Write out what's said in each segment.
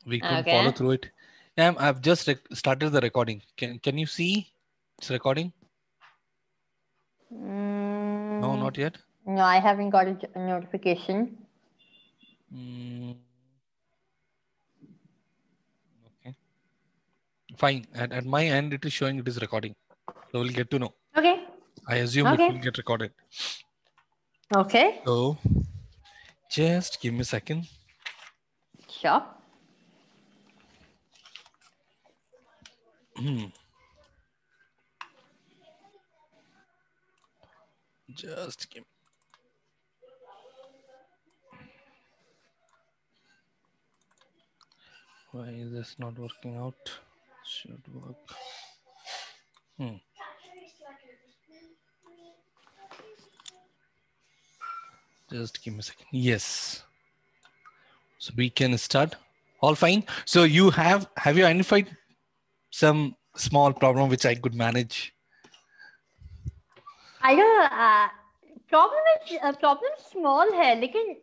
We couldn't follow Okay. through it. I've just started the recording. Can you see it's recording? No, Mm, not yet. no, I haven't got a notification. Mm, okay, fine. At my end, it is showing it is recording. So we'll get to know. Okay. I assume it will Okay. get recorded. Okay. So just give me a second. Sure. Just give. Why is this not working out? Should work. Just give me a second. Yes. So we can start. All fine. So have you identified some small problem which I could manage? I don't. Problem small है लेकिन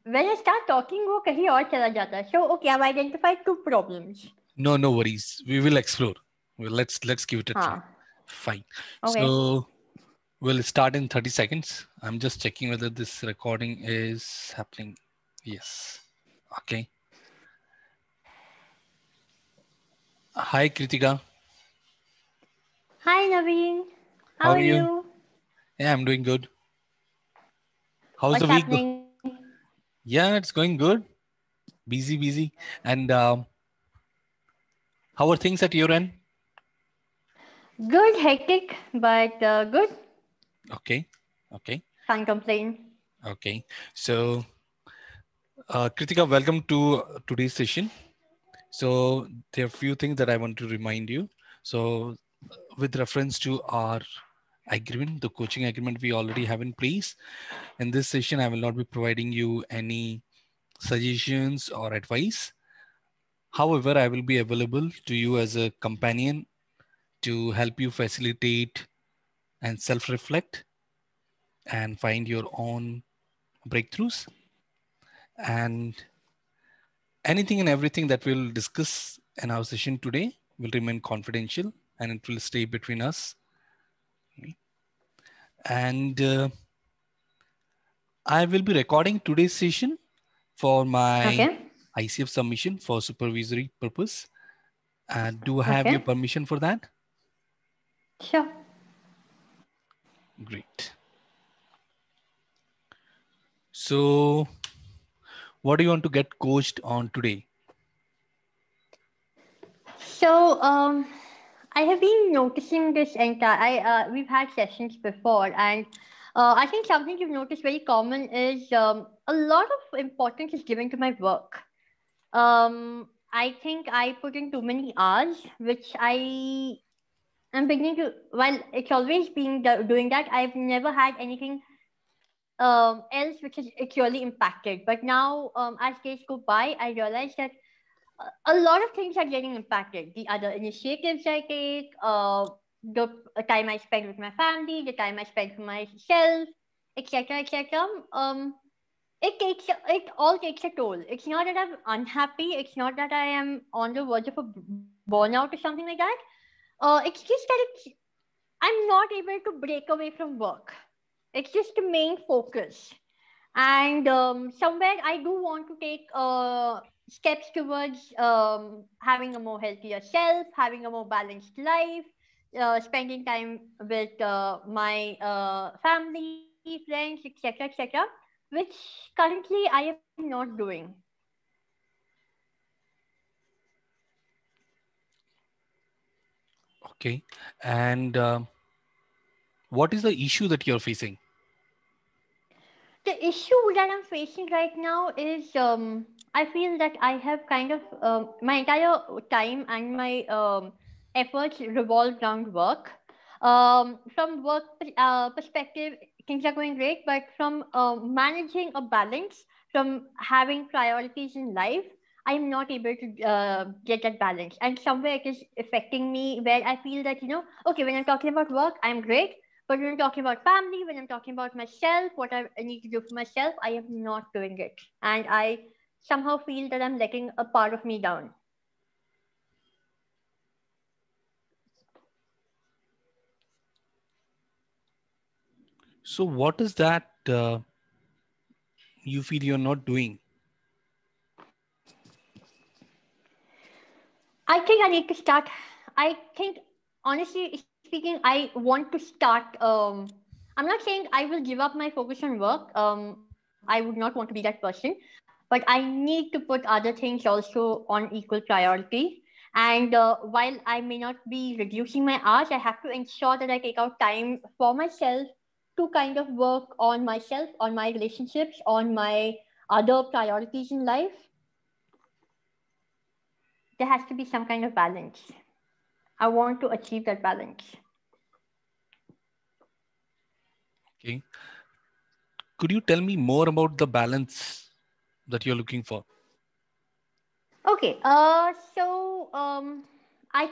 when I start talking वो कहीं और चला जाता है. So okay, I've identified two problems. No worries. We will explore. Well, let's give it a try. हाँ. Fine. Okay. So we'll start in 30 seconds. I'm just checking whether this recording is happening. Yes. Okay. Hi, Kritika. Hi Naveen. How How are are you? you? Yeah, I'm doing good. How's the What's week? happening? Yeah, it's going good. Busy. And how are things at your end? Good, hectic, but good. Okay. Can't complain. Okay. So, Kritika, welcome to today's session. So, there are a few things that I want to remind you. So, with reference to our agreement, the coaching agreement we already have in place, in this session, I will not be providing you any suggestions or advice. However, I will be available to you as a companion to help you facilitate and self-reflect and find your own breakthroughs. And anything and everything that we'll discuss in our session today will remain confidential and it will stay between us. And I will be recording today's session for my Okay. ICF submission for supervisory purpose. Do I have your Okay. permission for that? Sure. Great. So what do you want to get coached on today? So, I have been noticing this entire. We've had sessions before, and I think something you've noticed very common is a lot of importance is given to my work. I think I put in too many hours, which I'm beginning to. While it's always been doing that, I've never had anything else which is actually impacted. But now, as days go by, I realize that a lot of things are getting impacted. The other initiatives I take, the time I spend with my family, the time I spend for myself, etc., etc. It all takes a toll. It's not that I'm unhappy. It's not that I am on the verge of a burnout or something like that. It's just that I'm not able to break away from work. It's just the main focus. And somewhere I do want to take steps towards having a more healthier self, having a more balanced life, spending time with my family, friends, etc., etc., which currently I am not doing. Okay. And what is the issue that you're facing? The issue that I'm facing right now is I feel that I have kind of my entire time and my efforts revolve around work. From work perspective, things are going great, but from managing a balance, from having priorities in life, I am not able to get that balance. And somewhere it is affecting me where I feel that, okay, when I'm talking about work, I'm great, but when I'm talking about family, when I'm talking about myself, what I need to do for myself, I am not doing it. And I somehow feel that I'm letting a part of me down. So what is that you feel you're not doing? I think I need to start. I think, honestly speaking, I want to start. I'm not saying I will give up my focus on work. I would not want to be that person, but I need to put other things also on equal priority. And while I may not be reducing my hours, I have to ensure that I take out time for myself to kind of work on myself, on my relationships, on my other priorities in life. There has to be some kind of balance. I want to achieve that balance. Okay. Could you tell me more about the balance that you're looking for? Okay. I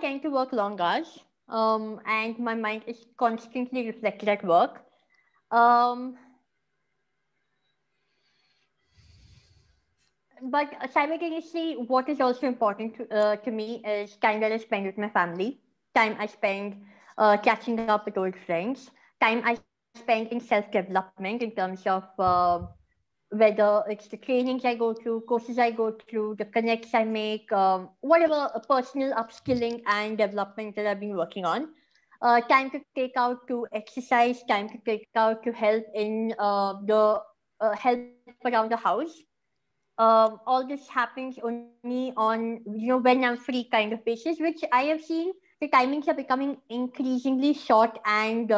tend to work long hours. And my mind is constantly reflected at work. Um, but simultaneously, what is also important to me is time that I spend with my family, time I spend catching up with old friends, time I spend in self development in terms of whether it's the trainings I go through, courses I go through, the connects I make, whatever personal upskilling and development that I've been working on. Time to take out to exercise, time to take out to help in the help around the house. All this happens only on when I'm free kind of basis, which I have seen the timings are becoming increasingly short, and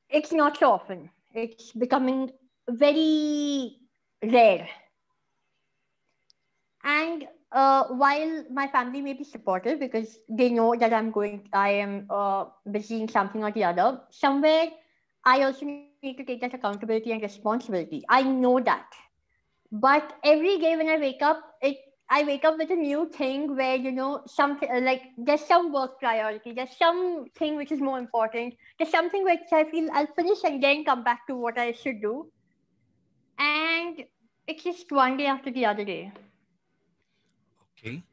it's not so often. It's becoming very rare. And while my family may be supportive because they know that I am busy in something or the other, somewhere I also need to take that accountability and responsibility. I know that. But every day when I wake up with a new thing where something like there's some work priority, there's something which is more important, there's something which I feel I'll finish and then come back to what I should do, and it's just one day after the other day. Okay.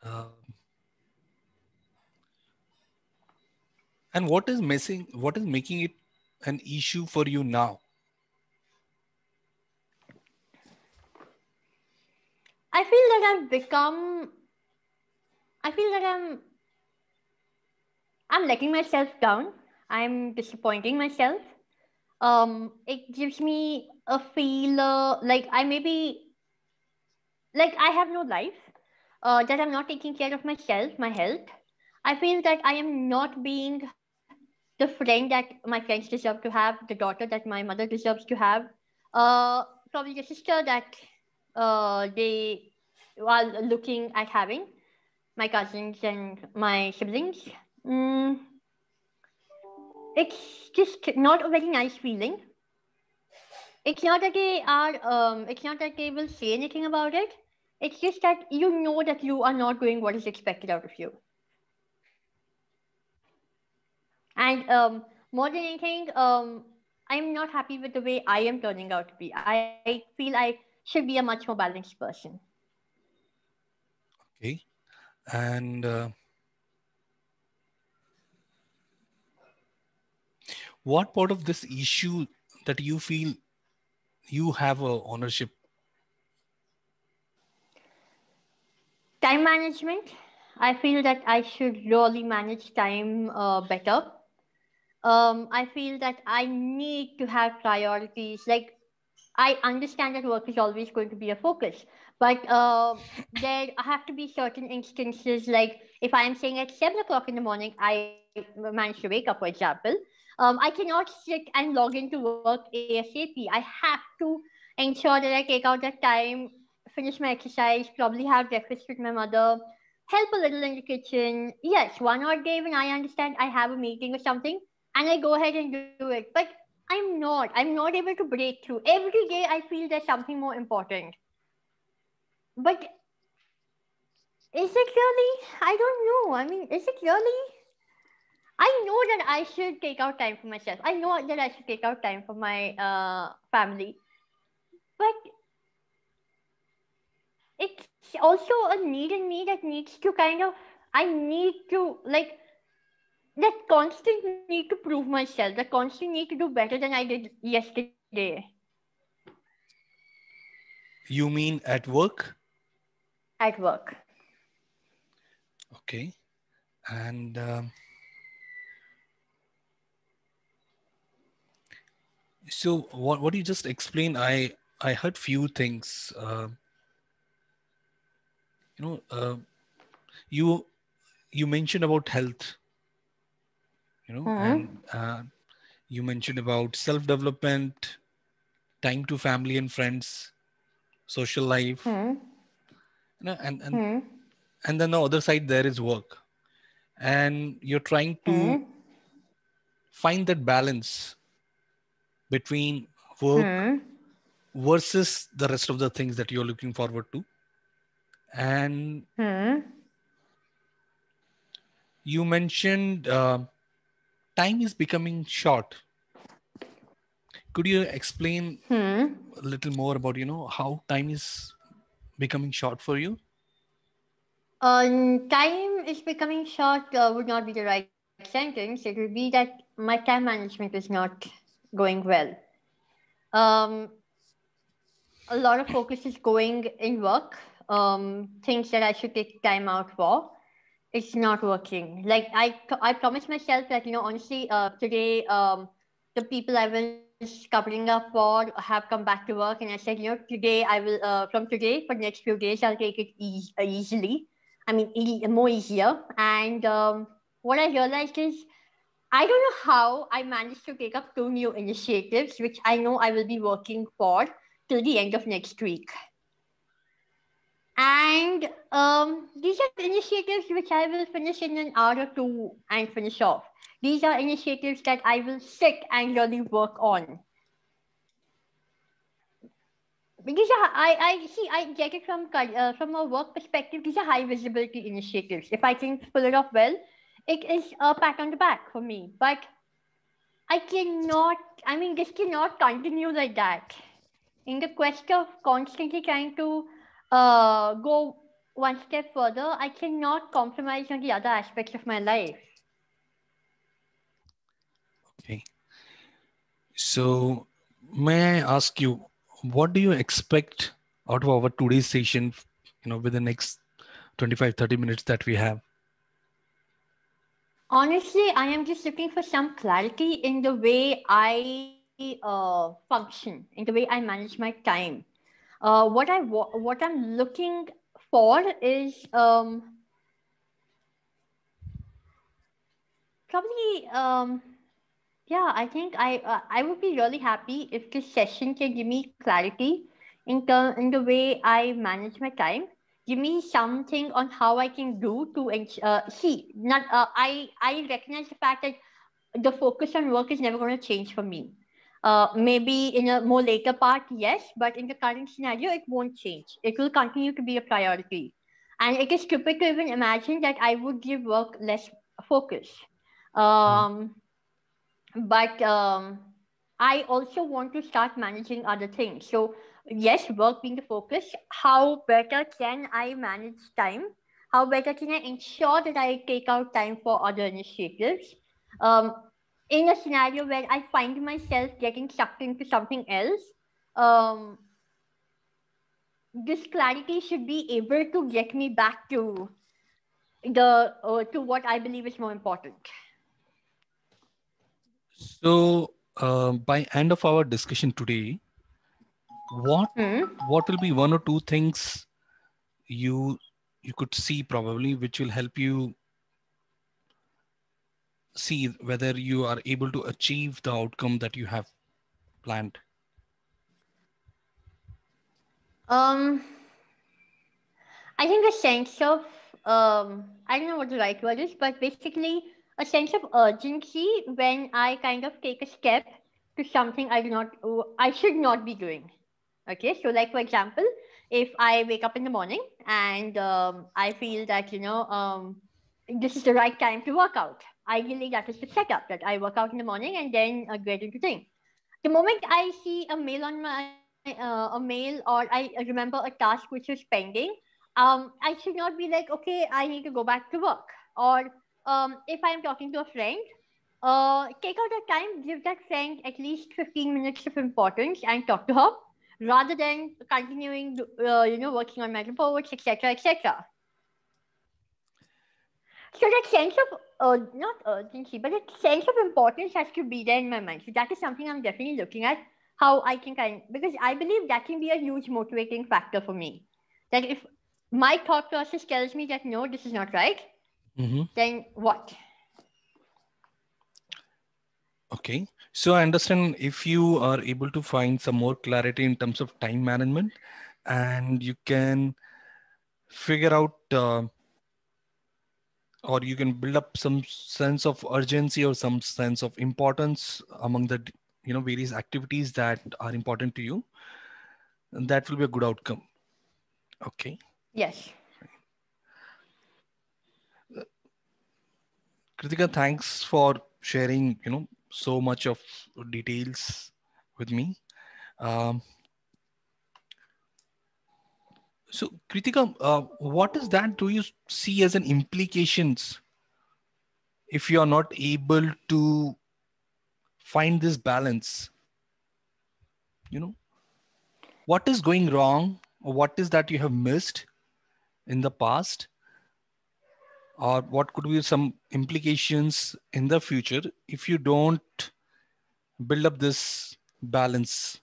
Uh, and what is making it an issue for you now? I feel that I've become. I feel that I'm letting myself down. I'm disappointing myself. It gives me a feel like I may be like I have no life. That I'm not taking care of myself, my health. I feel that I am not being the friend that my friends deserve to have, the daughter that my mother deserves to have, probably the sister that they are looking at having, my cousins and my siblings. Mm, it's just not a very nice feeling. It's not that they will say anything about it. It's just that you know that you are not doing what is expected out of you. And more than anything, I'm not happy with the way I am turning out to be. I feel I should be a much more balanced person. Okay. And what part of this issue that you feel you have a ownership? Time management. I feel that I should really manage time better. I feel that I need to have priorities. Like, I understand that work is always going to be a focus, but there have to be certain instances. Like, if I am saying at 7 o'clock in the morning, I manage to wake up, for example, I cannot sit and log into work ASAP. I have to ensure that I take out that time, finish my exercise, probably have breakfast with my mother, help a little in the kitchen. Yes, one odd day when I understand I have a meeting or something, and I go ahead and do it. But I'm not able to break through. Every day I feel there's something more important. But is it really? I don't know. I mean, is it really? I know that I should take out time for myself. I know that I should take out time for my family. But it's also a need in me that needs to kind of, I need to like that constant need to prove myself, that constant need to do better than I did yesterday You mean at work? at work. Okay. And so what you just explained, I heard few things. You know, you you mentioned about health, you know, Hmm. and you mentioned about self development, time to family and friends, social life, Hmm. you know, Hmm. and then the other side there is work, and you're trying to Hmm. find that balance between work Hmm. versus the rest of the things that you're looking forward to. And Hmm. you mentioned time is becoming short. Could you explain Hmm. a little more about, you know, how time is becoming short for you? Time is becoming short would not be the right sentence. It would be that my time management is not going well. Um, a lot of focus is going in work. Things that I should take time out for. It's not working. Like I promised myself that honestly, today the people I was covering up for have come back to work, and I said, today I will from today for the next few days I'll take it easily. I mean, more easier. And what I realized is I don't know how I managed to take up two new initiatives, which I know I will be working for till the end of next week. And these are initiatives which I will finish in an hour or two and finish off. These are initiatives that I will sit and really work on. Because I see, I get it from a work perspective. These are high visibility initiatives. If I can pull it off well, it is a pat on the back for me. But I cannot, I mean, this cannot continue like that. In the quest of constantly trying to go one step further, I cannot compromise on the other aspects of my life. Okay. So, may I ask you, what do you expect out of our today's session, you know, with the next 25-30 minutes that we have? Honestly, I am just looking for some clarity in the way I function, in the way I manage my time. What I'm looking for is probably yeah, I think I would be really happy if this session can give me clarity in the way I manage my time. Give me something on how I can do to see. Not I recognize the fact that the focus on work is never going to change for me. Maybe in a more later part, yes, but in the current scenario, it won't change. It will continue to be a priority, and it is stupid to even imagine that I would give work less focus. Mhm. Um, but I also want to start managing other things. So yes, work being the focus, how better can I manage time? How better can I ensure that I take out time for other initiatives? um, in a scenario where I find myself getting sucked into something else, um, this clarity should be able to get me back to what I believe is more important. So, by end of our discussion today, what Hmm. what will be one or two things you you could see probably which will help you see whether you are able to achieve the outcome that you have planned? Um, I think a sense of I don't know what the right word is, but basically a sense of urgency when I kind of take a step to something I should not be doing. Okay, so like for example, if I wake up in the morning and I feel that this is the right time to work out. Ideally, that is the setup that I work out in the morning and then get into thing. The moment I see a mail on my a mail or I remember a task which is pending, I should not be like, okay, I need to go back to work. Or if I'm talking to a friend, take out the time, give that friend at least 15 minutes of importance and talk to her rather than continuing, working on my reports, etc., etc. So that sense of not urgency, but that sense of importance has to be there in my mind. So that is something I'm definitely looking at how I can because I believe that can be a huge motivating factor for me. That if my thought process tells me that no, this is not right, Mm-hmm. then what? Okay. So I understand if you are able to find some more clarity in terms of time management and you can figure out or you can build up some sense of urgency or some sense of importance among the various activities that are important to you, and that will be a good outcome. Okay. Yes. Kritika, thanks for sharing so much of details with me. um, so Kritika, what is that do you see as an implications if you are not able to find this balance? you know what is going wrong, or what is that you have missed in the past, or what could be some implications in the future if you don't build up this balance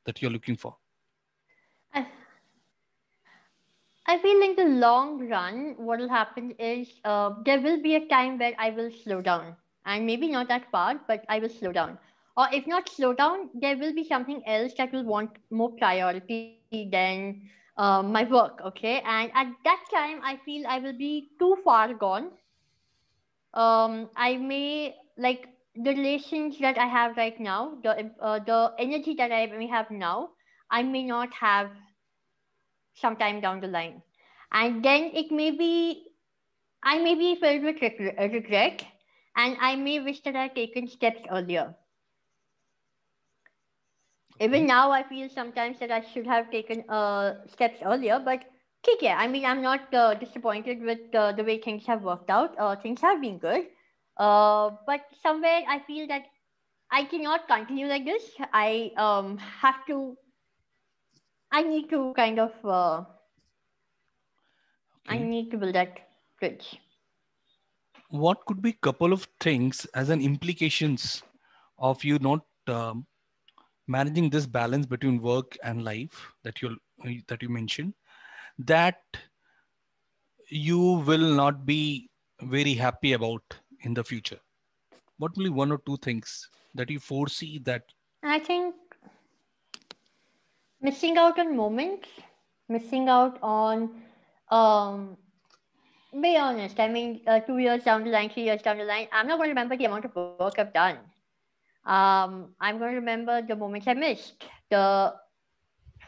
that you're looking for? I, I feel in the long run, what will happen is there will be a time where I will slow down. And maybe not that far, but I will slow down. Or if not slow down, there will be something else that will want more priority than my work, okay? And at that time, I feel I will be too far gone. I may, like, the relations that I have right now, the energy that I may have now, I may not have sometime down the line. And then it may be, I may be filled with regret, and I may wish that I had taken steps earlier. Even Okay. now, I feel sometimes that I should have taken steps earlier, but okay, I mean, I'm not disappointed with the way things have worked out. Things have been good. But somewhere I feel that I cannot continue like this. I need to kind of, I Okay. need to build that bridge. What could be couple of things as an implications of you not managing this balance between work and life that you mentioned, that you will not be very happy about in the future? What will be one or two things that you foresee that? I think missing out on moments, missing out on, um, be honest. I mean, 2 years down the line, 3 years down the line, I'm not going to remember the amount of work I've done. I'm going to remember the moments I missed, the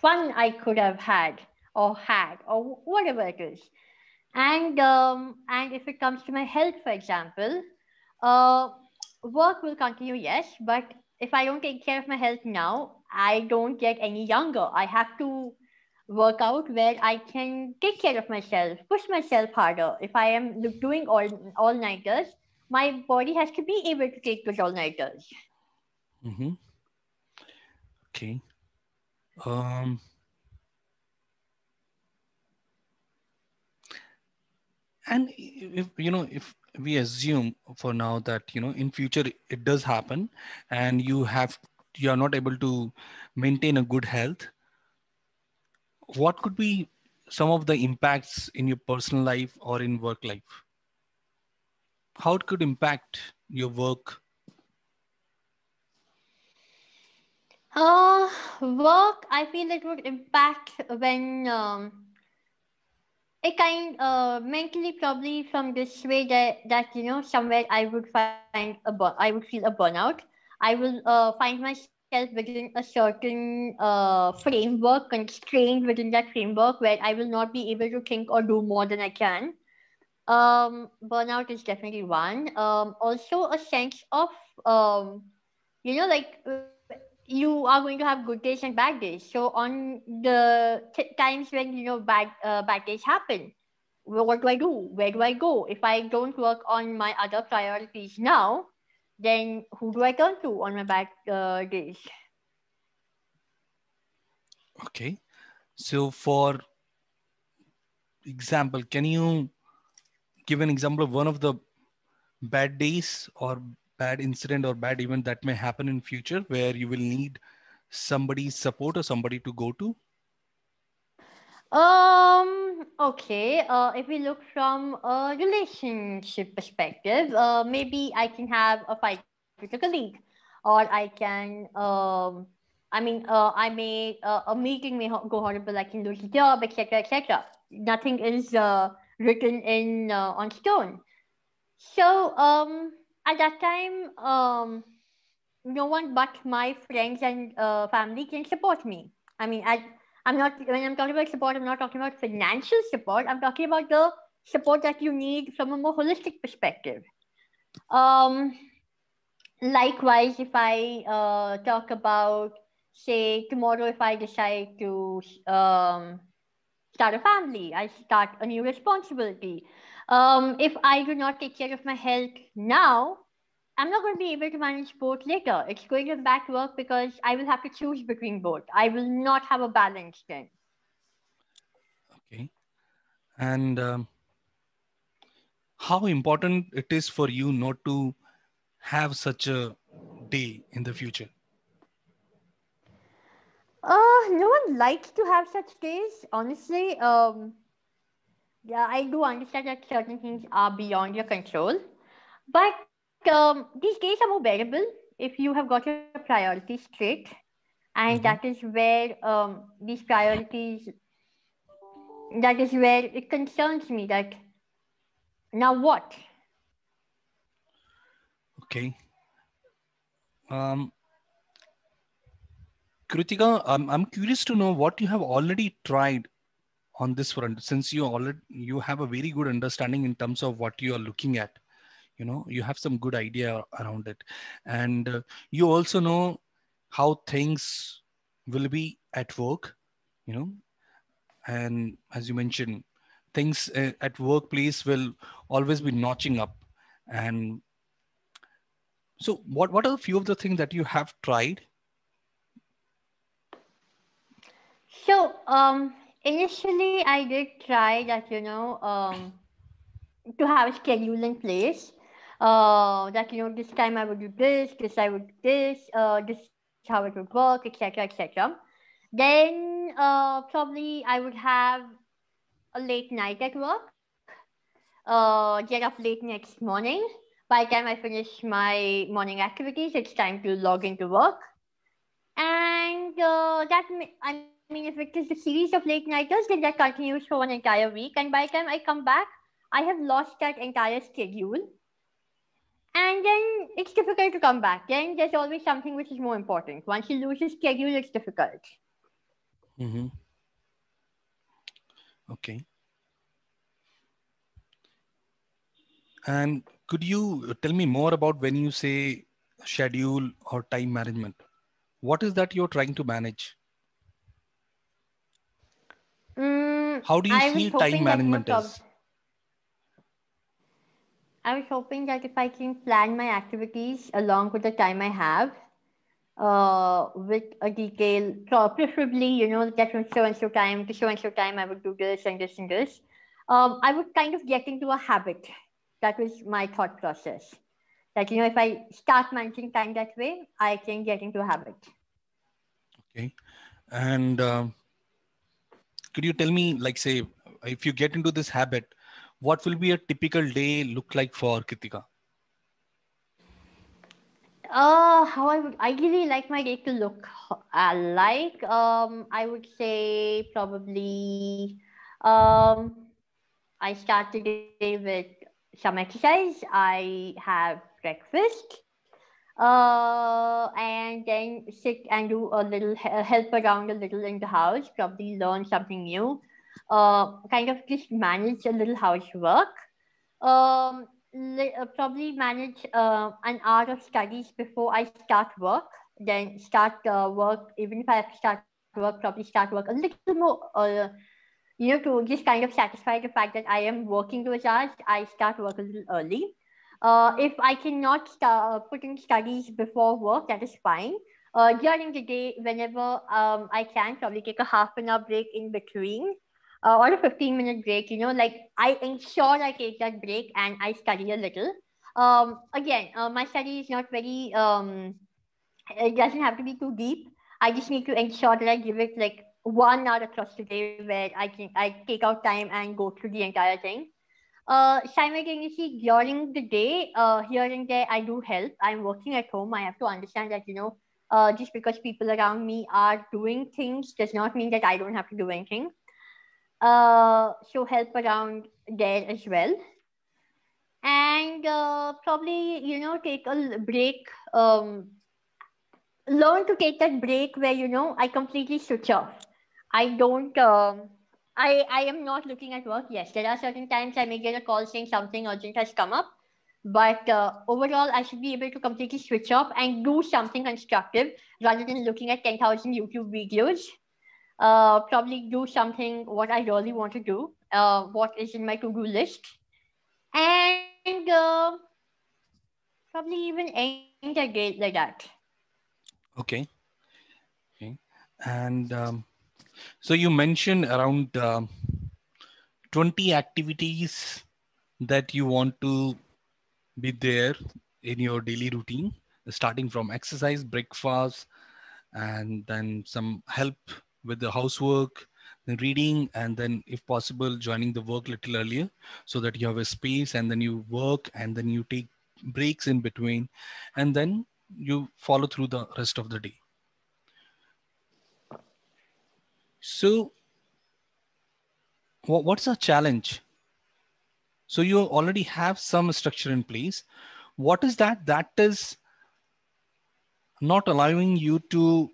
fun I could have had, or whatever it is. And if it comes to my health, for example, uh, work will continue, yes, but if I don't take care of my health now, I don't get any younger. I have to work out where I can take care of myself, push myself harder. If I am doing all nighters, my body has to be able to take those all nighters. Mhm. Okay. um and if we assume for now that in future it does happen and you are not able to maintain a good health, what could be some of the impacts in your personal life or in work life? How it could impact your work? Work, I feel it would impact when it kind mentally probably from this way that somewhere I would find I would feel a burnout. I will find myself within a certain framework, constrained within that framework where I will not be able to think or do more than I can. Burnout is definitely one. Also a sense of, like, you are going to have good days and bad days. So on the times when bad days happen, what do I do? Where do I go? If I don't work on my other priorities now, then who do I turn to on my bad days? Okay. So for example, can you give an example of one of the bad days or bad incident or bad event that may happen in future where you will need somebody's support or somebody to go to? Okay. If we look from a relationship perspective, maybe I can have a fight with a colleague, or I can, I may a meeting may go horrible. I can lose a job, etc., etc. Nothing is written in on stone. So, at that time, no one but my friends and family can support me. I'm not, when I'm talking about support, I'm not talking about financial support. I'm talking about the support that you need from a more holistic perspective. Um, Likewise, if I talk about, say, tomorrow, if I decide to start a family, I start a new responsibility. If I do not take care of my health now, I'm not going to be able to manage both later. It's going to impact work because I will have to choose between both. I will not have a balance then. Okay. And how important it is for you not to have such a day in the future? No one likes to have such days, honestly. Yeah, I do understand that certain things are beyond your control, but these days are more bearable if you have got your priorities straight, and that is Mhm. where these priorities, that is where it concerns me that now what? Okay. Um, Kritika, I'm curious to know what you have already tried on this front, since you have a very good understanding in terms of what you are looking at. You know, you have some good idea around it, and you also know how things will be at work. You know, and as you mentioned, things at workplace will always be notching up. And so, what are a few of the things that you have tried? So, initially I did try that, to have a schedule in place. That, this time I would do this I would do this is how it would work, etc., etc. Then, probably I would have a late night at work, get up late next morning. By the time I finish my morning activities, it's time to log into work. And I mean, if it is a series of late nighters, then that continues for one entire week. And by the time I come back, I have lost that entire schedule. And then it's difficult to come back. Then there's always something which is more important. Once you lose your schedule, it's difficult. Hmm. Okay. And could you tell me more about when you say schedule or time management? What is that you're trying to manage? How do you I was feel time hoping that, management is? I was hoping that if I can plan my activities along with the time I have, with a detail, preferably, that from so and so time to so and so time, I would do this and this and this. I would kind of get into a habit. That was my thought process. That, if I start managing time that way, I can get into a habit. Okay. And could you tell me, like, say, if you get into this habit, what will be a typical day look like for Kritika? How I would ideally like my day to look like, I would say probably, I start the day with some exercise. I have breakfast, and then sit and do a little help around a little in the house. Probably learn something new. Kind of just manage a little housework. Probably manage an hour of studies before I start work. then start work. Even if I have to start work, probably start work a little more, to just kind of satisfy the fact that I am working those hours, I start work a little early. If I cannot put in studies before work, that is fine. During the day, whenever I can, probably take a half an hour break in between, or a 15-minute break. Like I ensure I take that break and I study a little. Again, my study is not very. It doesn't have to be too deep. I just need to ensure that I give it like 1 hour across the day where I take out time and go through the entire thing. Simultaneously during the day, here and there, I do help. I'm working at home. I have to understand that, just because people around me are doing things does not mean that I don't have to do anything. So help around there as well. And probably, take a break. Learn to take that break where, I completely switch off. I don't. I am not looking at work. Yes, there are certain times I may get a call saying something urgent has come up, but overall, I should be able to completely switch off and do something constructive rather than looking at 10,000 YouTube videos. Probably do something what I really want to do, what is in my to-do list, and probably even end a day like that. Okay. Okay. And so you mentioned around 20 activities that you want to be there in your daily routine, starting from exercise, breakfast, and then some help with the housework, then reading, and then if possible joining the work little earlier so that you have a space, and then you work, and then you take breaks in between, and then you follow through the rest of the day. So what's the challenge? So you already have some structure in place. What is that is not allowing you to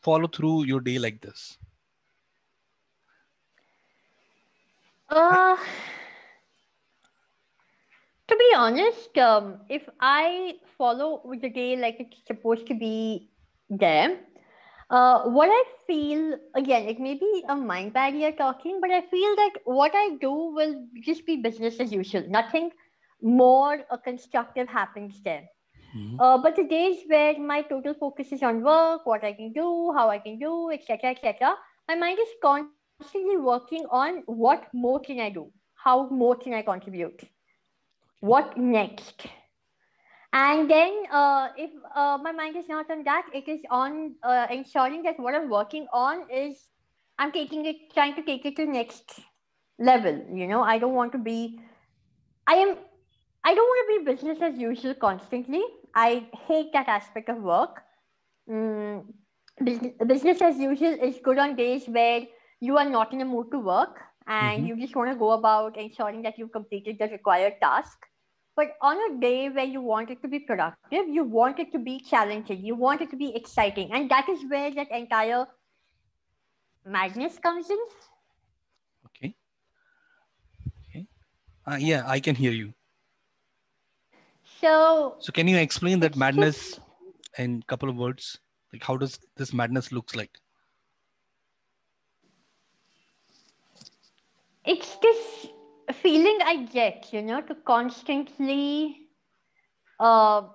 follow through your day like this? Uh, to be honest, if I follow with the day like it's supposed to be there, what I feel, again, it may be a mind barrier talking, but I feel that what I do will just be business as usual. Nothing more constructive happens there. Mhm. But the days where my total focus is on work, what I can do, how I can do, etc., etc., my mind is constantly working on what more can I do, how more can I contribute, Okay. what next. And then, if my mind is not on that, it is on ensuring that what I'm working on is I'm trying to take it to next level. I don't want to be. I am. I don't want to be business as usual constantly. I hate that aspect of work. Mm, business as usual is good on days where you are not in a mood to work and Mhm. you just want to go about ensuring that you've completed the required task. But on a day where you want it to be productive, you want it to be challenging, you want it to be exciting. And that is where that entire madness comes in. Okay. Okay. Yeah, I can hear you. So So can you explain that it's just, madness in couple of words? Like how does this madness looks like? it's this feeling I get, to uh,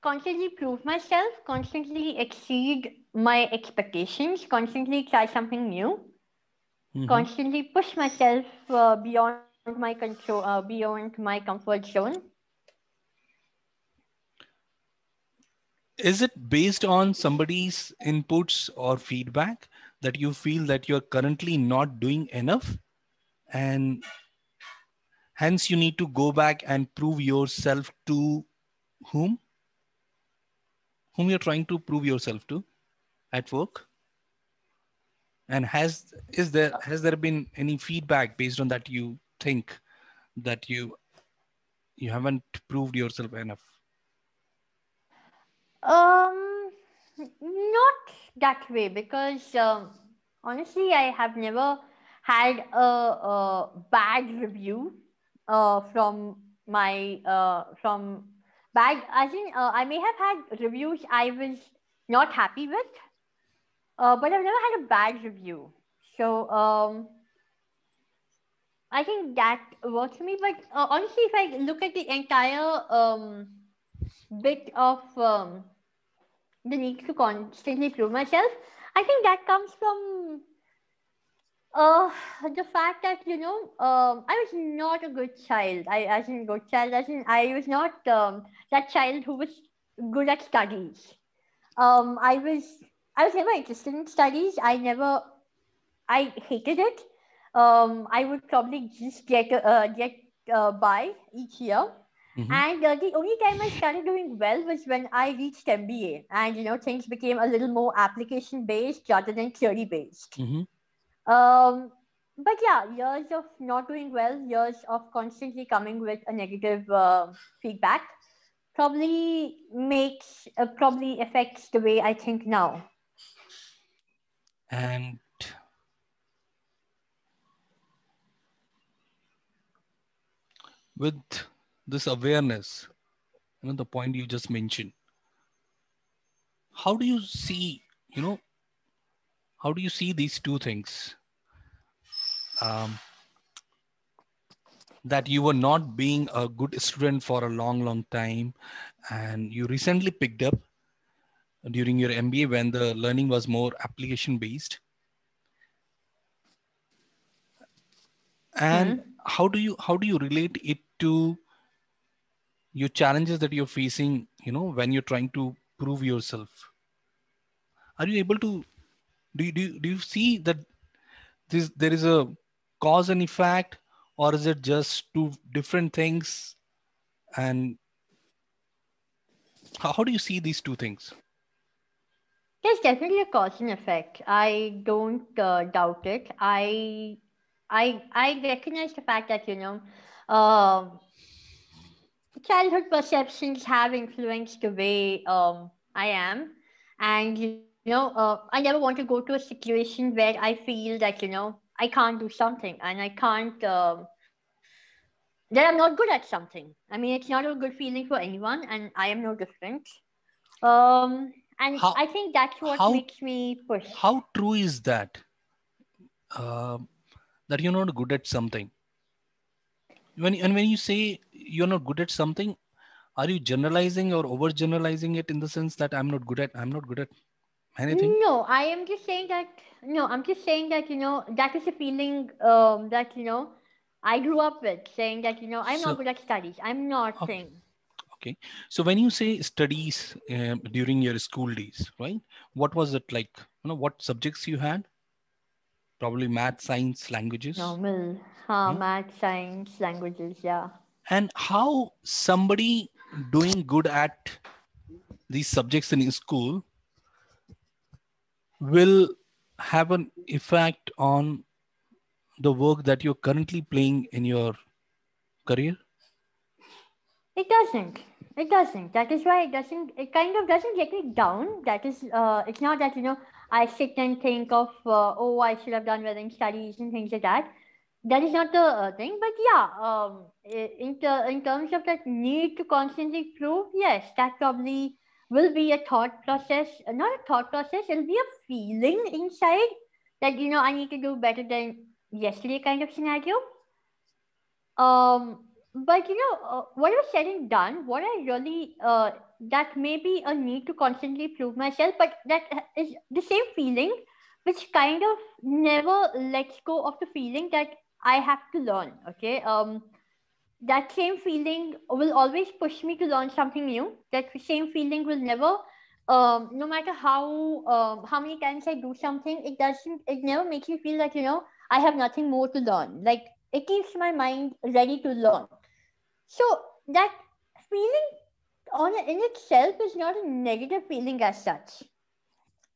constantly prove myself, constantly exceed my expectations, constantly try something new, Mhm. constantly push myself beyond my control, beyond my comfort zone. Is it based on somebody's inputs or feedback that you feel that you're currently not doing enough, and hence you need to go back and prove yourself to whom? Whom you're trying to prove yourself to at work? And has there been any feedback based on that you think that you haven't proved yourself enough? Um, Not that way because honestly, I have never had a bad review from my from bad, as in, I may have had reviews I was not happy with, but I've never had a bad review. So I think that works for me. But honestly, if I look at the entire bit of the need to constantly prove myself, I think that comes from uh, the fact that I was not a good child. As in good child, as in I was not that child who was good at studies. Um, I was I was never interested in studies. I hated it. I would probably just get by each year. Mm-hmm. And the only time I started doing well was when I reached MBA, and things became a little more application based rather than theory based. Mm-hmm. Um, but yeah, years of not doing well, years of constantly coming with a negative feedback probably affects the way I think now. And with this awareness, the point you just mentioned, how do you see, you know, how do you see these two things? Um, that you were not being a good student for a long, long time, and you recently picked up during your MBA when the learning was more application based. And Hmm. how do you relate it to your challenges that you're facing, when you're trying to prove yourself? Are you able to do you see that there is a cause and effect, or is it just two different things? And how do you see these two things? There's definitely a cause and effect. I don't doubt it. I recognize the fact that um childhood perceptions have influenced the way I am, and I never want to go to a situation where I feel that I can't do something and I can't that I'm not good at something. I mean, it's not a good feeling for anyone, and I am no different. And how I think that's what how makes me push. how true is that, um, that you're not good at something? When you say you're not good at something, are you generalizing or overgeneralizing it in the sense that I'm not good at anything? No, I am just saying that. No, I'm just saying that that is a feeling that I grew up with, saying that I'm not So good at studies. I'm not okay, saying. okay. So when you say studies, during your school days, right? What was it like? What subjects you had? Probably math, science, languages. Normal, Huh? math, science, languages, yeah. And how somebody doing good at these subjects in school will have an effect on the work that you're currently playing in your career? It doesn't. It doesn't. That is why it doesn't. It kind of doesn't get me down. That is. It's not that I sit and think of oh, I should have done well in studies and things like that. That is not the thing. But yeah, in terms of that need to constantly prove, yes, that probably will be a thought process. Not a thought process. It'll be a feeling inside that I need to do better than yesterday kind of scenario. But whatever said and done, what I really that may be a need to constantly prove myself, but that is the same feeling, which kind of never lets go of the feeling that I have to learn. Okay, that same feeling will always push me to learn something new. That same feeling will never, no matter how many times I do something, it never makes me feel like I have nothing more to learn. Like it keeps my mind ready to learn. So that feeling in itself is not a negative feeling as such.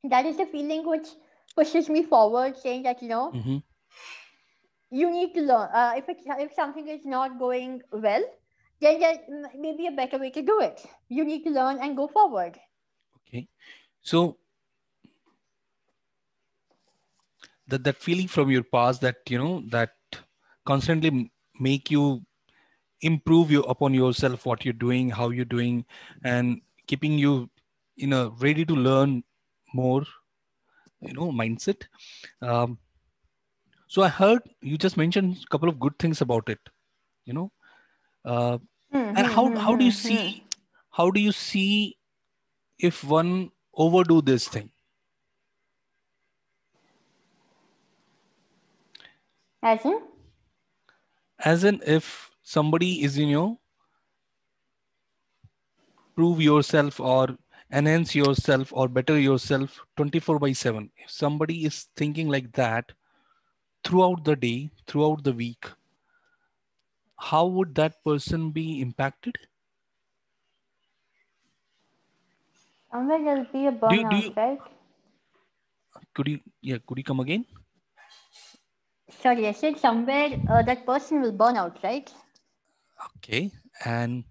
That is the feeling which pushes me forward, saying that Mm-hmm. you need to learn. If something is not going well, then there may be a better way to do it. You need to learn and go forward. Okay. So that feeling from your past, that that constantly make you improve you upon yourself, what you're doing, how you're doing, and keeping you ready to learn more, mindset. um, so I heard you just mentioned a couple of good things about it, you know uh, Hmm, and hmm, hmm, how do you hmm, see, hmm. if one overdo this thing, As in? as in if somebody is prove yourself or enhance yourself or better yourself 24 by 7, if somebody is thinking like that throughout the day, throughout the week, how would that person be impacted? Somewhere there'll be a Do you burnout, right? could you come again? Sorry, I said somewhere that person will burn out, right? Okay. And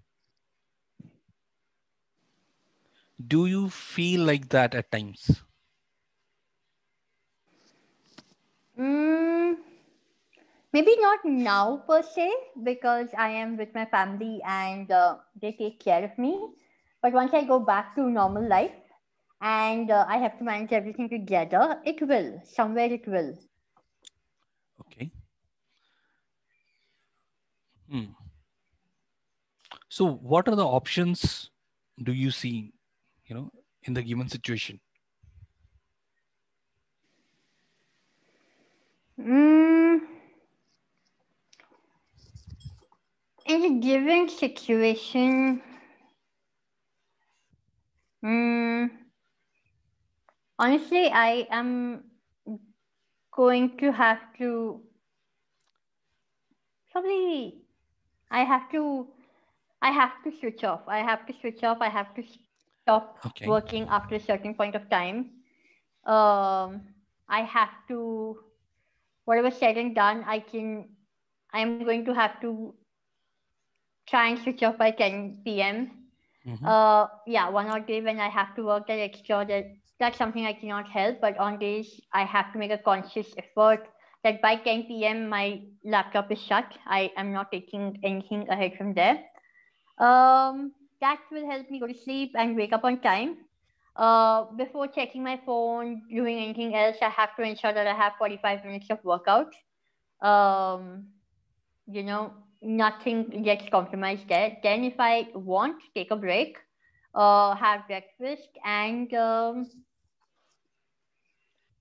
do you feel like that at times? Mm, maybe not now per se, because I am with my family and they take care of me. But once I go back to normal life and I have to manage everything together, it will. Somewhere it will. Okay. Hmm. So what are the options do you see, in the given situation? Mm, in a given situation, mm, honestly, I am going to have to probably. I have to. I have to switch off. I have to switch off. I have to stop Okay. working after a certain point of time. I have to. Whatever said and done, I can. I am going to have to try and switch off by 10 p.m. Hmm. Yeah, one odd day when I have to work that extra, that's something I cannot help. But on days I have to make a conscious effort that by 10 p.m. my laptop is shut. I am not taking anything ahead from there. That will help me go to sleep and wake up on time. Before checking my phone, doing anything else, I have to ensure that I have 45 minutes of workout. Um, you know, nothing gets compromised there. Then, if I want, take a break, have breakfast, and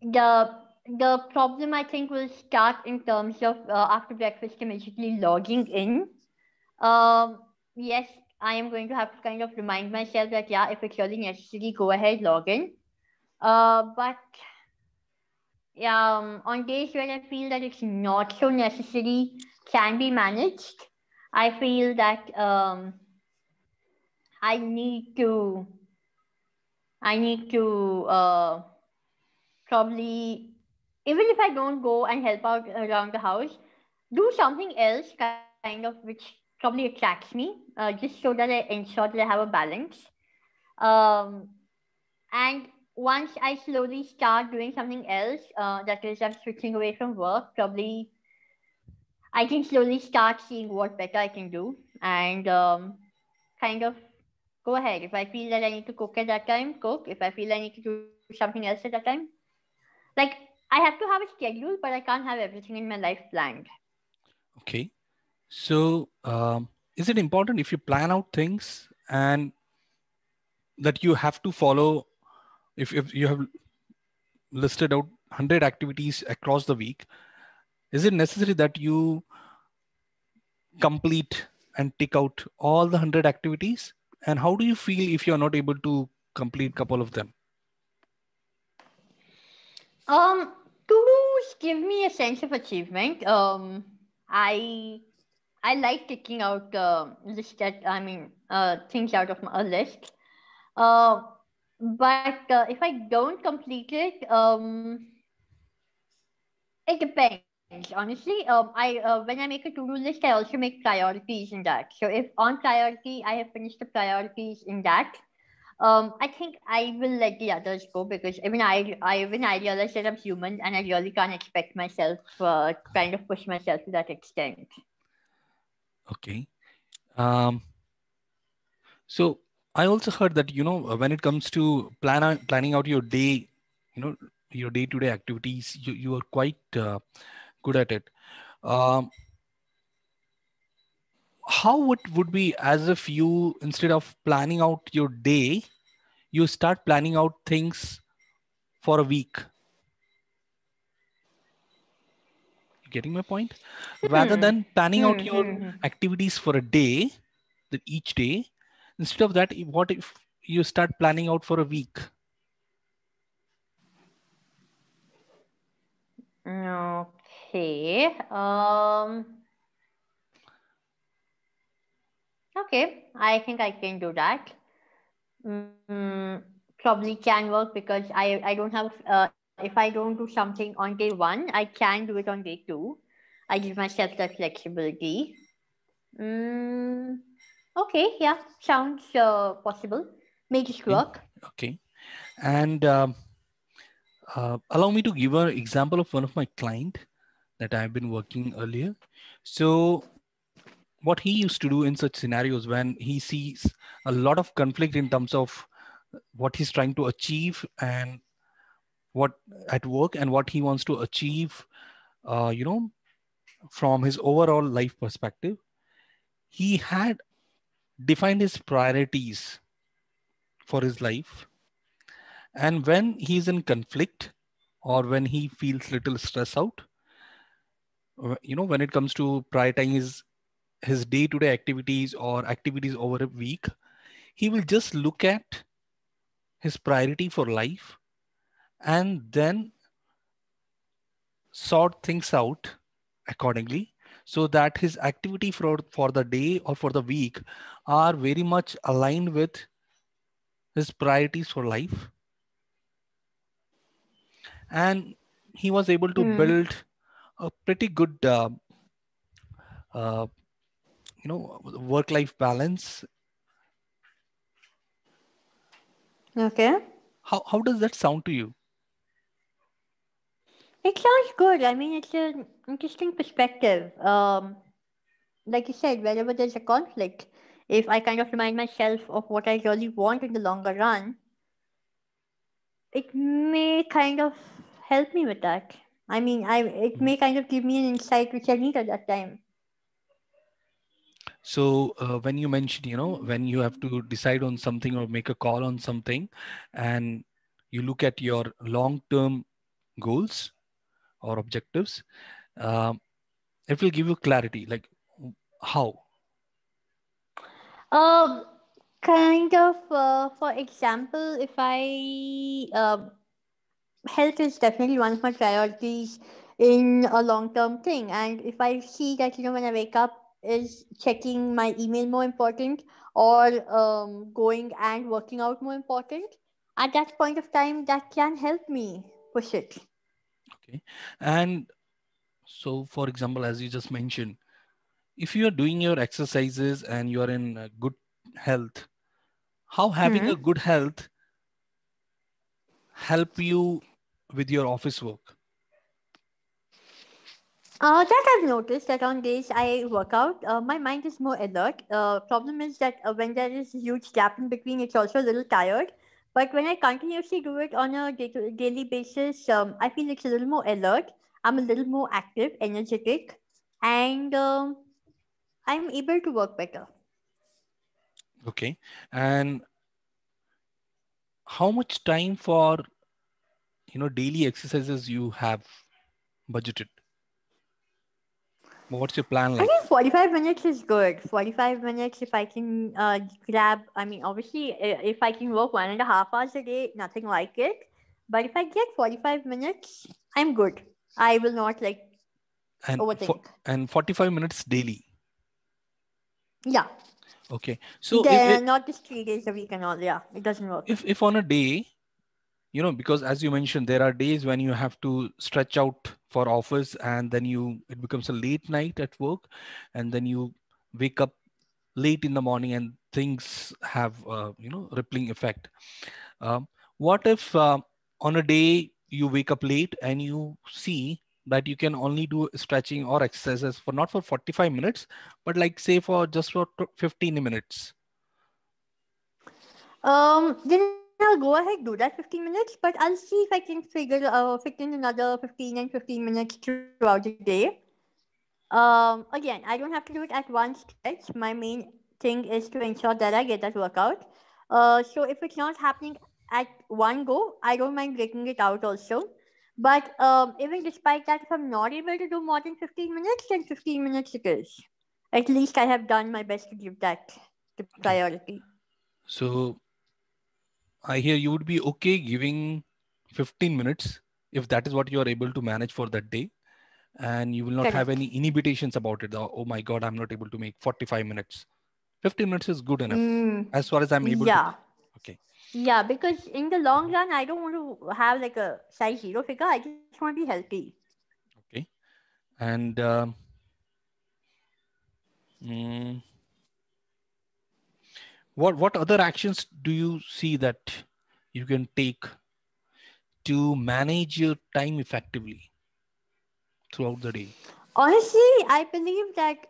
the the problem I think will start in terms of after breakfast immediately logging in. Yes, I am going to have to kind of remind myself that yeah, if it's really necessary, go ahead, log in. But on days when I feel that it's not so necessary, can be managed. I feel that I need to I need to probably, even if I don't go and help out around the house, do something else kind of which probably attracts me, just so that I ensure that I have a balance. Um, and once I slowly start doing something else, that is, I'm switching away from work, probably I can slowly start seeing what better I can do and kind of go ahead. If I feel that I need to cook at that time, cook. If I feel I need to do something else at that time, like I have to have a schedule, but I can't have everything in my life planned. Okay. So, is it important if you plan out things and that you have to follow, if you have listed out 100 activities across the week, is it necessary that you complete and tick out all the 100 activities? And how do you feel if you're not able to complete couple of them? To-dos give me a sense of achievement. I I like taking out list that I mean things out of a list. Uh, but if I don't complete it, it depends. Honestly, when I make a to-do list, I also make priorities in that. So if on priority I have finished the priorities in that, I think I will let the others go because even I realize that I'm human and I really can't expect myself to kind of push myself to that extent. Okay. Um, so I also heard that, when it comes to planning out your day, your day-to-day activities, you are quite good at it. Um, how it would be as if you, instead of planning out your day, you start planning out things for a week. You getting my point? Rather than planning out your activities for a day, that each day, instead of that, what if you start planning out for a week? Okay. Okay. I think I can do that. Probably can work because I don't have if I don't do something on day one, I can do it on day two. I give myself that flexibility. Mm, okay, yeah, sounds possible. Make it Okay. work. Okay. And allow me to give an example of one of my client that I've been working earlier. So what he used to do in such scenarios when he sees a lot of conflict in terms of what he's trying to achieve and what at work and what he wants to achieve, from his overall life perspective, he had defined his priorities for his life. And when he's in conflict or when he feels little stress out, when it comes to prioritizing his day-to-day activities or activities over a week, he will just look at his priority for life and then sort things out accordingly, so that his activity for the day or for the week are very much aligned with his priorities for life. And he was able to Hmm. build a pretty good uh, work-life balance. Okay. How does that sound to you? It sounds good. I mean, it's an interesting perspective. Like you said, wherever there's a conflict, if I kind of remind myself of what I really want in the longer run, it may kind of help me with that. I mean, it Mhm. may kind of give me an insight which I need at that time. So when you mentioned, when you have to decide on something or make a call on something, and you look at your long-term goals or objectives, um, it will give you clarity. Like how? Um, Kind of, for example, if I health is definitely one of my priorities in a long term thing, and if I see that when I wake up, is checking my email more important or going and working out more important, at that point of time, that can help me push it. Okay. And so, for example, as you just mentioned, if you are doing your exercises and you are in good health, how having Hmm. a good health help you with your office work? That I've noticed that on days I work out, my mind is more alert. Problem is that when there is a huge gap in between, it's also a little tired. But when I continuously do it on a daily basis, I feel it's a little more alert. I'm a little more active, energetic, and I'm able to work better. Okay. And how much time for daily exercises you have budgeted? What's your plan I like? think 45 minutes is good. 45 minutes, if I can grab, I mean, obviously, if I can work 1.5 hours a day, nothing like it. But if I get 45 minutes, I'm good. I will not And for overthink. and 45 minutes daily. Yeah. Okay. So The, not just 3 days a week and all. Yeah. It doesn't work. if on a day, because as you mentioned, there are days when you have to stretch out for office and then it becomes a late night at work, and then you wake up late in the morning and things have rippling effect. um, what if on a day you wake up late and you see that you can only do stretching or exercises for not for 45 minutes, but like say for just for 15 minutes? Then I'll go ahead, do that 15 minutes, but I'll see if I can fit in another 15 and 15 minutes throughout the day. Again, I don't have to do it at one stretch. My main thing is to ensure that I get that workout. So if it's not happening at one go, I don't mind breaking it out also. But even despite that, if I'm not able to do more than 15 minutes, then 15 minutes it is. At least I have done my best to give that the Okay. priority. So I hear you would be okay giving 15 minutes if that is what you are able to manage for that day, and you will not have Correct. any inhibitions about it. Oh my God, I'm not able to make 45 minutes. 15 minutes is good enough Mm, as far as I'm able to. yeah. Okay. Yeah, because in the long run, I don't want to have like a size zero figure. I just want to be healthy. Okay. And mm, what other actions do you see that you can take to manage your time effectively throughout the day? Honestly, I believe that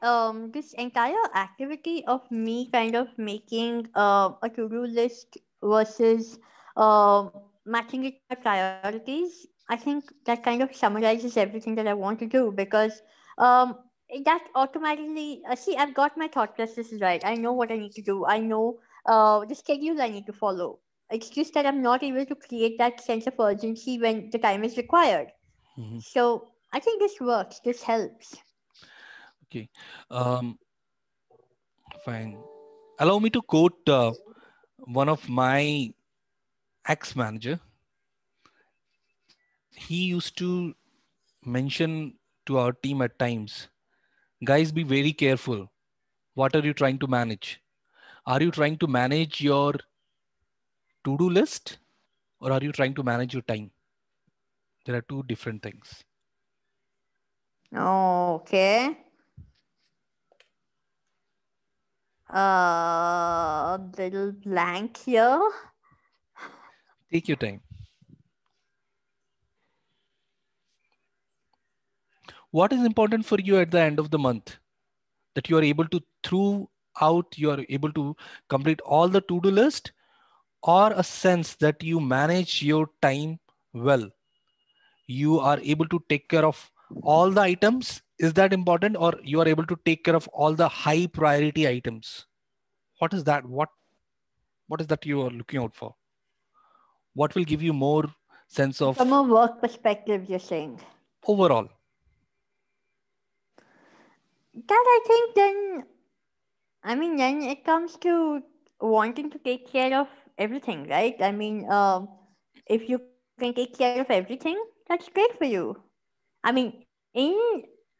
this entire activity of me kind of making a to-do list versus matching it to my priorities, I think that kind of summarizes everything that I want to do because um, that automatically see I've got my thought processes right. I know what I need to do. I know the schedule I need to follow. It's just that I'm not able to create that sense of urgency when the time is required. Mhm. So I think this works. This helps. Okay. Um, Fine. Allow me to quote one of my ex-manager. He used to mention to our team at times, guys, be very careful. What are you trying to manage? Are you trying to manage your to-do list or are you trying to manage your time? There are two different things. Okay. Little blank here. Take your time. What is important for you at the end of the month? That you are able to throughout, you are able to complete all the to-do list, or a sense that you manage your time well. You are able to take care of all the items. Is that important? Or you are able to take care of all the high priority items? What is that? What is that you are looking out for? What will give you more sense From of a work perspective, you're saying. overall? That I think then, I mean, then it comes to wanting to take care of everything, right? I mean, if you can take care of everything, that's great for you. I mean,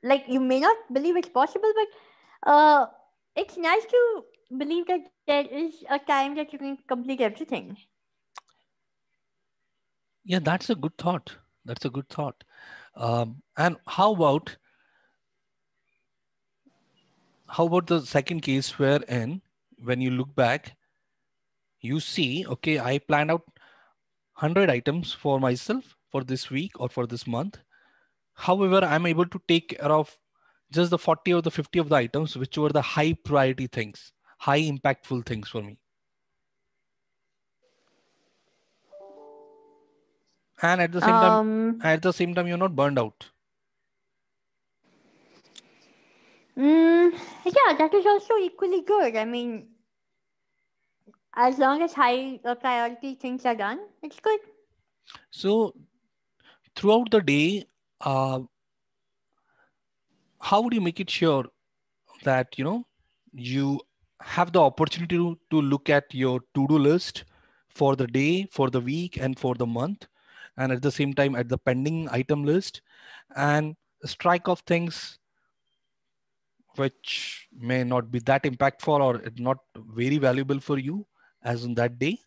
like, you may not believe it's possible, but it's nice to believe that there is a time that you can complete everything. Yeah, that's a good thought. That's a good thought. And how about the second case wherein when you look back, you see, okay, I planned out 100 items for myself for this week or for this month. However, I'm able to take care of just the 40 or the 50 of the items, which were the high priority things, high impactful things for me. And Um, at the same time, you're not burned out. yeah, that is also equally good. I mean, as long as high priority things are done, it's good. So throughout the day, uh, how would you make it sure that, you have the opportunity to look at your to-do list for the day, for the week, and for the month, and at the same time at the pending item list, and strike off things which may not be that impactful or not very valuable for you as on that day?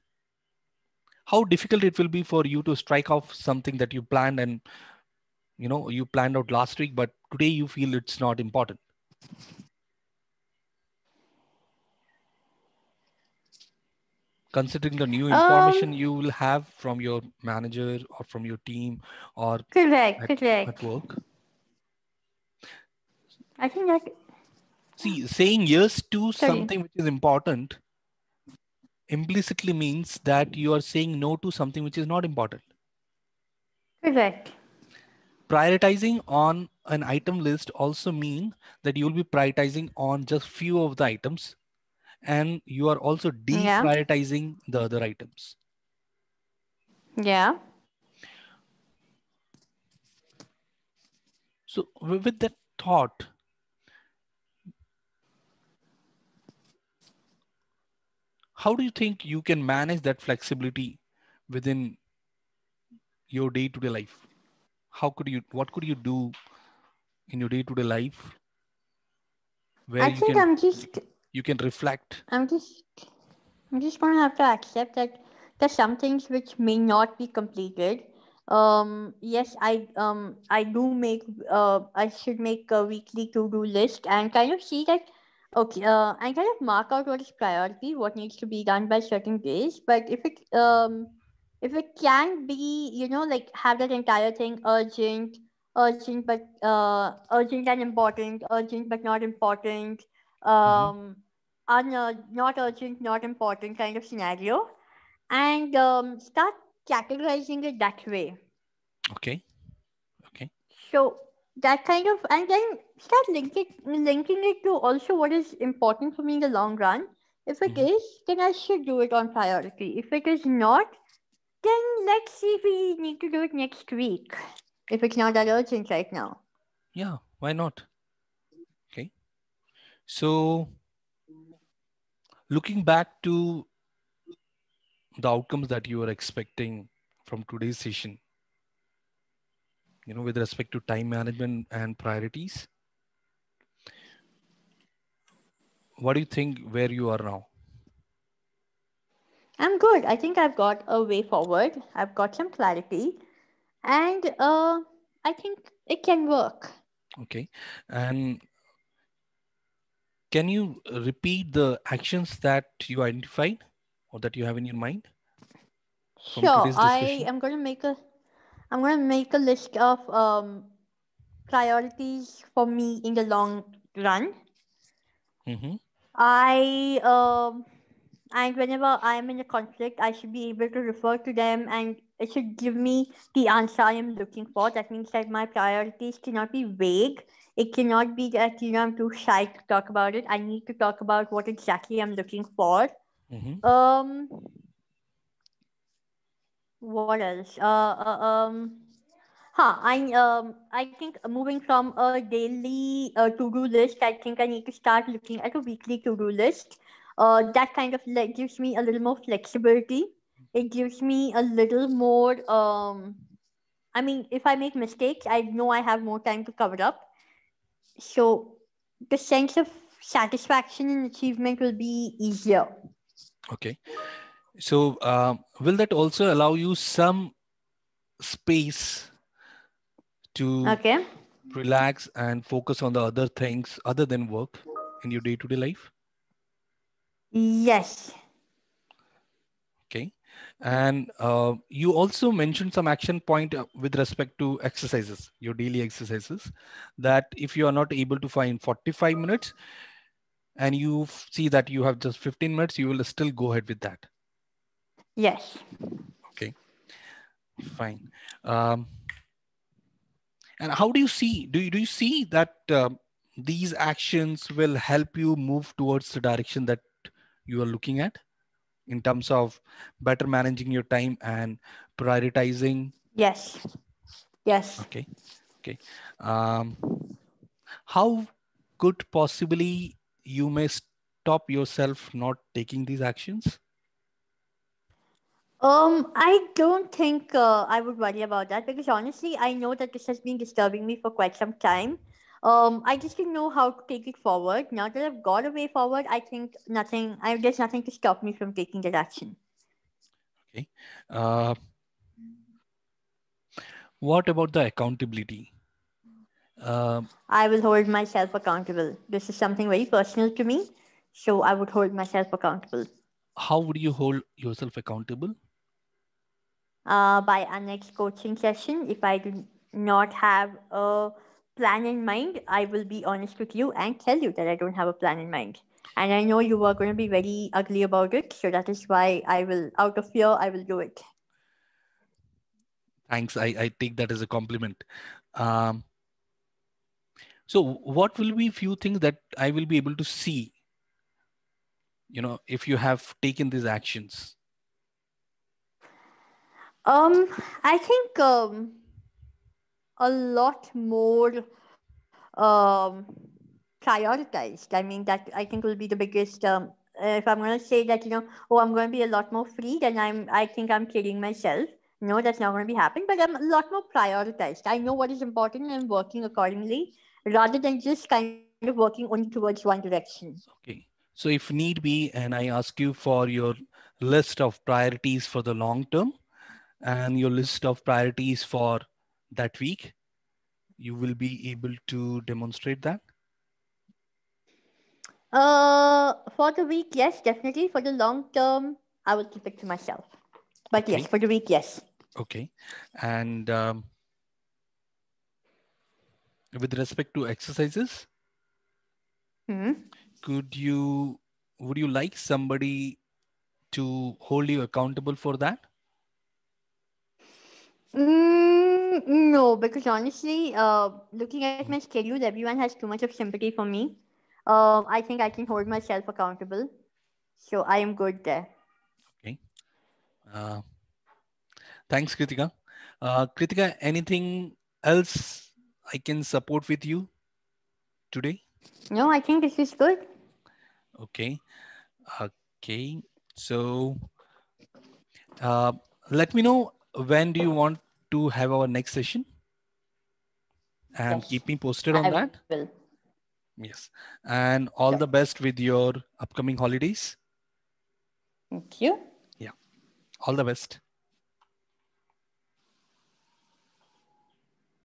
How difficult it will be for you to strike off something that you planned and you planned out last week, but today you feel it's not important, considering the new information Um, you will have from your manager or from your team or correct, at correct. work. I think that. See, saying yes to Sorry. something which is important implicitly means that you are saying no to something which is not important. Correct. Prioritizing on an item list also mean that you will be prioritizing on just few of the items, and you are also Yeah. deprioritizing the other items. Yeah. So with that thought, how do you think you can manage that flexibility within your day-to-day life? What could you do in your day-to-day life where I think you can reflect? I'm just, I'm just gonna have to accept that there's some things which may not be completed. Yes, I do make, I should make a weekly to-do list and kind of see that, okay, and kind of mark out what is priority, what needs to be done by certain days. But if it can be, like have that entire thing urgent and important, urgent but not important, Mhm. not urgent, not important kind of scenario, and start categorizing it that way. Okay. Okay. So that kind of, and then start linking it to also what is important for me in the long run. If it Mhm. is, then I should do it on priority. If it is not, then let's see if we need to do it next week. If it's not that urgent right now. Yeah, why not? Okay. So looking back to the outcomes that you are expecting from today's session, with respect to time management and priorities, what do you think where you are now? I'm good. I think I've got a way forward. I've got some clarity, and I think it can work. Okay. And can you repeat the actions that you identified or that you have in your mind from Sure, today's discussion? I'm gonna make a list of priorities for me in the long run. Mm-hmm. I and whenever I'm in a conflict, I should be able to refer to them, and it should give me the answer I am looking for. That means that my priorities cannot be vague. It cannot be that I'm too shy to talk about it. I need to talk about what exactly I'm looking for. Mm-hmm. Um, what else? I think moving from a daily to-do list, I think I need to start looking at a weekly to-do list. That kind of gives me a little more flexibility. It gives me a little more. I mean, if I make mistakes, I know I have more time to cover up. So the sense of satisfaction and achievement will be easier. Okay. So will that also allow you some space to Okay. relax and focus on the other things other than work in your day-to-day life? Yes. Okay. And you also mentioned some action point with respect to exercises, your daily exercises, that if you are not able to find 45 minutes and you see that you have just 15 minutes, you will still go ahead with that. Yes. Okay, fine. Um, and how do you see, do you see that these actions will help you move towards the direction that you are looking at in terms of better managing your time and prioritizing? Yes. Yes. Okay. Okay. Um, how could possibly you may stop yourself not taking these actions? I don't think I would worry about that because honestly, I know that this has been disturbing me for quite some time. I just didn't know how to take it forward. Now that I've got a way forward, I think there's nothing to stop me from taking that action. Okay. Uh, what about the accountability? Uh, I will hold myself accountable. This is something very personal to me, so I would hold myself accountable. how would you hold yourself accountable? By our next coaching session, if I do not have a plan in mind, I will be honest with you and tell you that I don't have a plan in mind. And I know you are going to be very ugly about it. So that is why I will, out of fear, I will do it. Thanks. I take that as a compliment. Um, so what will be few things that I will be able to see, if you have taken these actions? I think a lot more prioritized. I mean, that I think will be the biggest. If I'm going to say that, oh, I'm going to be a lot more free, then I think I'm kidding myself. No, that's not going to be happening. But I'm a lot more prioritized. I know what is important and I'm working accordingly, rather than just kind of working only towards one direction. Okay. So if need be, and I ask you for your list of priorities for the long term and your list of priorities for that week, you will be able to demonstrate that? For the week, yes, definitely. For the long term, I will keep it to myself. But yes, Okay. for the week, yes. Okay. And with respect to exercises, Hmm. would you like somebody to hold you accountable for that? No, because honestly, looking at my schedule, everyone has too much of sympathy for me. I think I can hold myself accountable. So I am good there. Okay. Uh, Thanks, Kritika. Kritika, anything else I can support with you today? No, I think this is good. Okay. Okay. So uh, let me know when do you want to have our next session and Yes, keep me posted I on will. that. Yes. And all Sure. the best with your upcoming holidays. Thank you. Yeah. All the best.